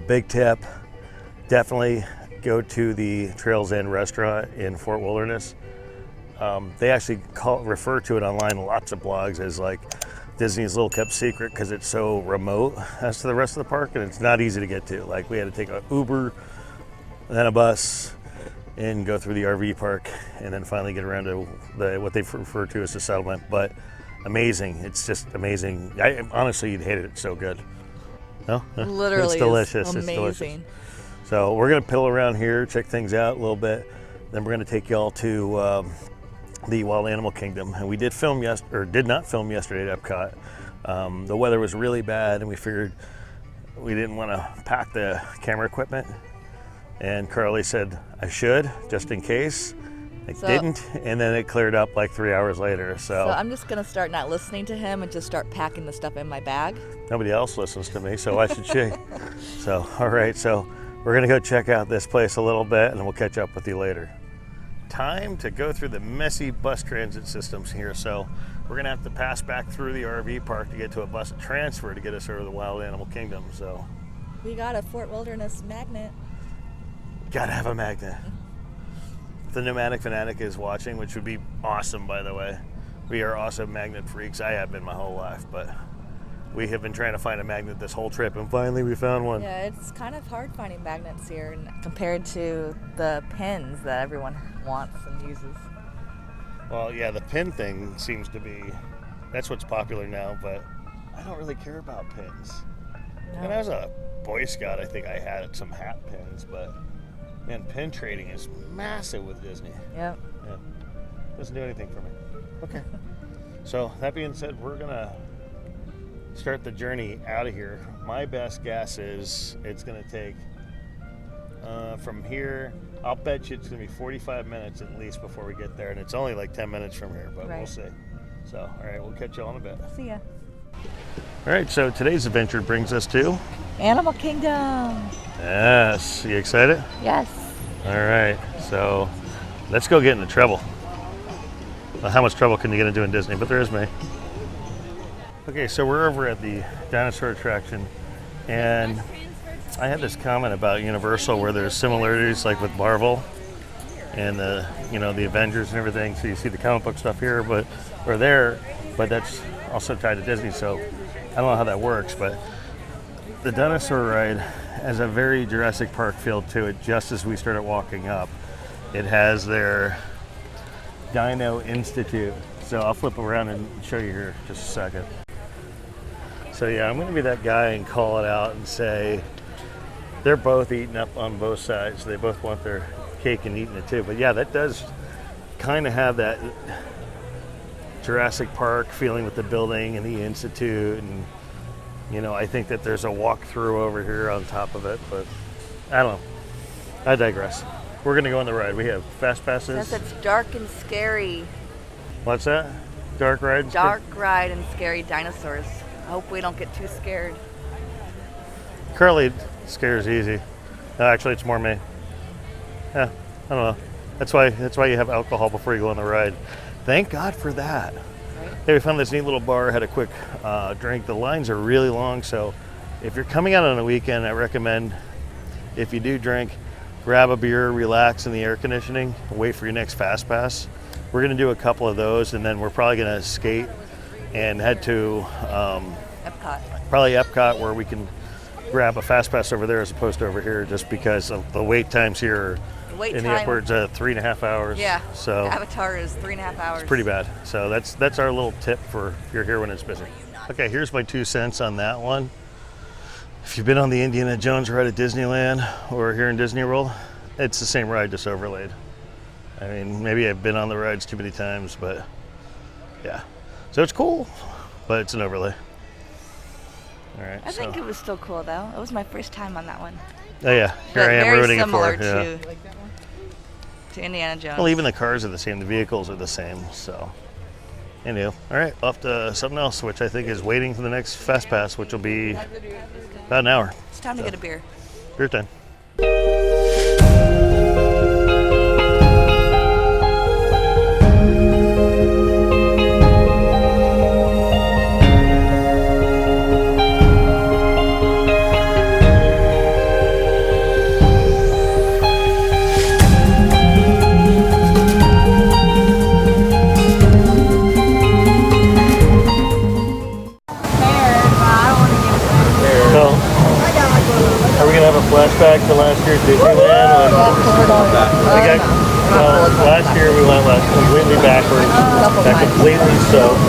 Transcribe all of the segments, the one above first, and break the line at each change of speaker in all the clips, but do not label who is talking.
Big tip, definitely go to the Trails End restaurant in Fort Wilderness. They actually refer to it online, lots of blogs, as like Disney's little kept secret because it's so remote as to the rest of the park, and it's not easy to get to. Like, we had to take an Uber, then a bus, and go through the RV park, and then finally get around to what they refer to as the settlement. But amazing, it's just amazing. Honestly, you'd hate it. It's so good. No,
Literally,
it's delicious.
It's amazing.
It's delicious. So we're gonna pill around here, check things out a little bit. Then we're gonna take y'all to the Wild Animal Kingdom, and we did not film yesterday at Epcot. The weather was really bad, and we figured we didn't want to pack the camera equipment. And Carly said I should, just in case. I didn't, and then it cleared up like 3 hours later. So
I'm just gonna start not listening to him and just start packing the stuff in my bag.
Nobody else listens to me, so why should she? So, all right, so we're gonna go check out this place a little bit, and we'll catch up with you later. Time to go through the messy bus transit systems here. So we're gonna have to pass back through the RV park to get to a bus transfer to get us over to the Wild Animal Kingdom. So
we got a Fort Wilderness magnet.
Gotta have a magnet. The Nomadic Fanatic is watching, which would be awesome, by the way. We are awesome magnet freaks. I have been my whole life, but we have been trying to find a magnet this whole trip, and finally we found one.
Yeah, it's kind of hard finding magnets here compared to the pins that everyone wants and uses.
Well, yeah, the pin thing seems to be, that's what's popular now, but I don't really care about pins.
No.
When I was a Boy Scout, I think I had some hat pins, but man, pin trading is massive with Disney.
Yep.
Yeah. Doesn't do anything for me. Okay. So that being said, we're gonna start the journey out of here. My best guess is it's gonna take from here, I'll bet you it's gonna be 45 minutes at least before we get there, and it's only like 10 minutes from here, but We'll see. So, all right, we'll catch you all in a bit.
See ya.
All right, so today's adventure brings us to
Animal Kingdom.
Yes. You excited?
Yes.
All right, so let's go get into trouble. Well, how much trouble can you get into in Disney? But there is me. Okay, so we're over at the dinosaur attraction, and I had this comment about Universal where there's similarities like with Marvel and the Avengers and everything. So you see the comic book stuff here, but that's also tied to Disney. So I don't know how that works, but the dinosaur ride has a very Jurassic Park feel to it. Just as we started walking up, it has their Dino Institute. So I'll flip around and show you here in just a second. So yeah, I'm going to be that guy and call it out and say they're both eating up on both sides. They both want their cake and eating it too. But yeah, that does kind of have that Jurassic Park feeling with the building and the Institute, and I think that there's a walkthrough over here on top of it, but I don't know. I digress. We're gonna go on the ride. We have fast passes.
Yes, it's dark and scary.
What's that? Dark ride?
Dark ride and scary dinosaurs. I hope we don't get too scared.
Curly scares easy. No, actually, it's more me. Yeah, I don't know. That's why you have alcohol before you go on the ride. Thank God for that. Hey, we found this neat little bar, had a quick drink. The lines are really long, so if you're coming out on a weekend, I recommend, if you do drink, grab a beer, relax in the air conditioning, wait for your next Fast Pass. We're gonna do a couple of those, and then we're probably gonna skate and head to
Epcot.
Probably Epcot, where we can grab a Fast Pass over there as opposed to over here, just because of the wait times here are in the upwards of 3.5 hours.
Yeah,
so
Avatar is 3.5 hours.
It's pretty bad. So that's our little tip for if you're here when it's busy. Okay, here's my 2 cents on that one. If you've been on the Indiana Jones ride at Disneyland or here in Disney World, it's the same ride, just overlaid. I mean, maybe I've been on the rides too many times, but yeah. So it's cool, but it's an overlay. All right.
I think it was still cool though. It was my first time on that one.
Oh yeah, here I am rooting it for.
Very similar to Indiana Jones.
Well, even the cars are the same, the vehicles are the same. So, anyway, all right, off to something else, which I think is waiting for the next Fast Pass, which will be about an hour.
It's time to get a beer.
Beer time. back to last year's Disneyland? Last year we went completely backwards. That completely soaked.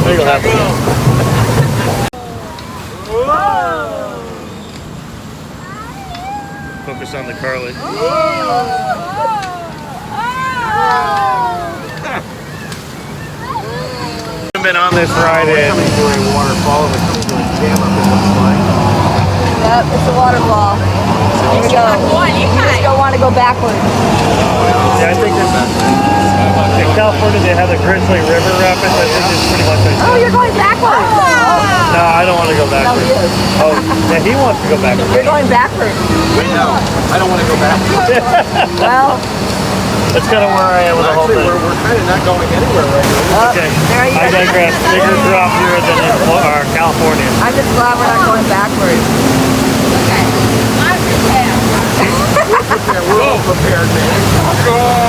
There you go. Focus on the Carly. I've been on this ride in.
During waterfall, it comes to a jam up, it looks like.
Yep, it's a waterfall. Here we go. You just don't want to go backwards.
Yeah, I think in California they have the Grizzly River Rapids. I think it's pretty much like
Oh, you're going backwards.
No, I don't want to go backwards. Oh, yeah, he wants to go backwards.
You're going backwards.
Wait, no, I don't want to go back.
Well,
that's kind of where I am with the whole
Actually,
thing.
we're kind of not going anywhere right now.
Okay,
there you
I
go.
digress. Bigger drop here than in California.
I'm just glad we're not going backwards. Okay. I'm prepared.
Yeah, we're all prepared, man.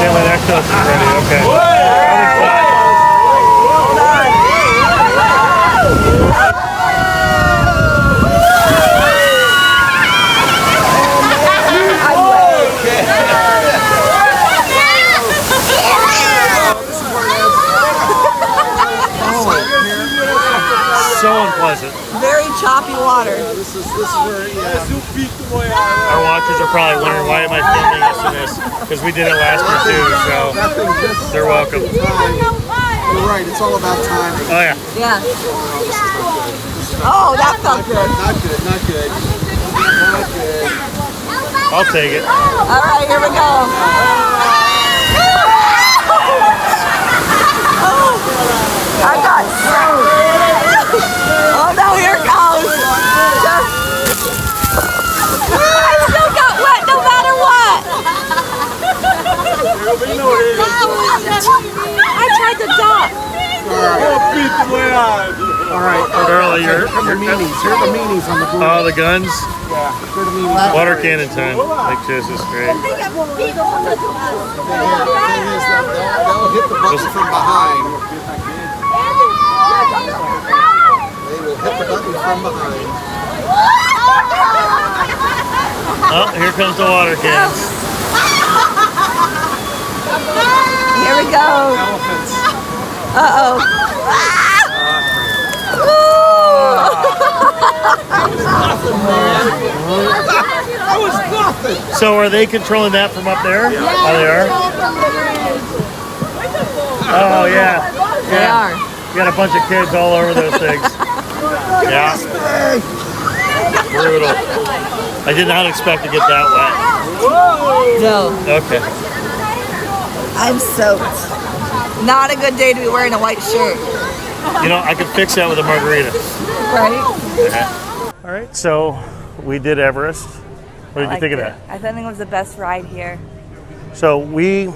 Yeah, my next house is ready. Okay. So unpleasant.
Very choppy water.
This is where,
Our watchers are probably wondering why am I filming us in this? Because we did it last year too, so they're welcome.
You're right, it's all about timing.
Oh yeah.
Yeah. Oh, that felt good.
Not good, not good. Not good.
I'll take it.
All right, here we go. I got soaked. Oh no, here it goes. I still got wet no matter what. I tried to duck.
All right,
Darla,
here come the meanies. Here are the meanies on the blue.
Oh, the guns.
Yeah, here are the meanies.
Water cannon time. Like this is great.
The thing is that they'll hit the button from behind. They will hit the button from behind.
Oh, here comes the water cannons.
Here we go.
Elephants.
Uh-oh.
That was nothing.
So are they controlling that from up there? Yeah. Oh, they are? Oh, yeah.
They are.
You got a bunch of kids all over those things. Yeah. Brutal. I did not expect to get that wet.
No.
Okay.
I'm soaked. Not a good day to be wearing a white shirt.
You know, I could fix that with a margarita.
Right?
Okay. All right, so we did Everest. What did you think of that?
I think it was the best ride here.
So again,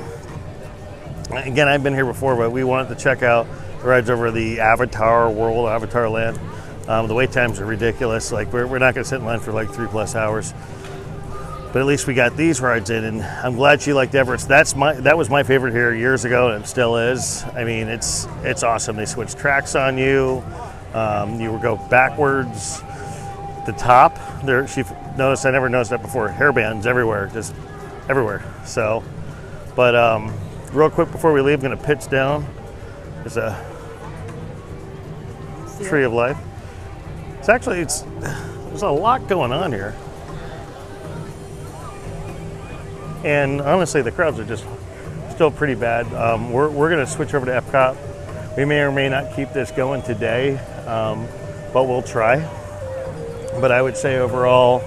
I've been here before, but we wanted to check out the rides over the Avatar World, Avatar Land. The wait times are ridiculous. Like we're not going to sit in line for like 3+ hours. But at least we got these rides in, and I'm glad she liked Everest. That was my favorite here years ago, and it still is. I mean, it's awesome. They switch tracks on you. You will go backwards. The top there, she noticed. I never noticed that before. Hairbands everywhere, just everywhere. So, but real quick before we leave, I'm going to pitch down. There's a tree of life. There's a lot going on here. And honestly, the crowds are just still pretty bad. We're going to switch over to Epcot. We may or may not keep this going today, but we'll try. But I would say overall,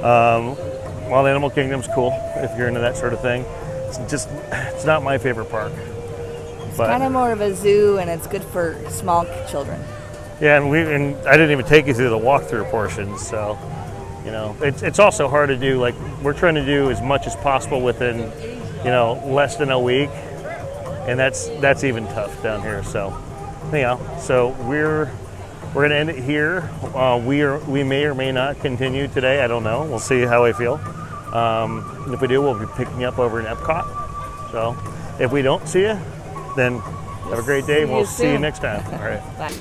Wild Animal Kingdom's cool if you're into that sort of thing. It's not my favorite park.
It's kind of more of a zoo, and it's good for small children.
Yeah, and I didn't even take you through the walkthrough portion, so. You know, it's also hard to do. Like we're trying to do as much as possible within, less than a week, and that's even tough down here. So, so we're gonna end it here. We may or may not continue today. I don't know. We'll see how I feel. And if we do, we'll be picking up over in Epcot. So, if we don't see you, then have a great day. We'll see you next time. All right.
Bye.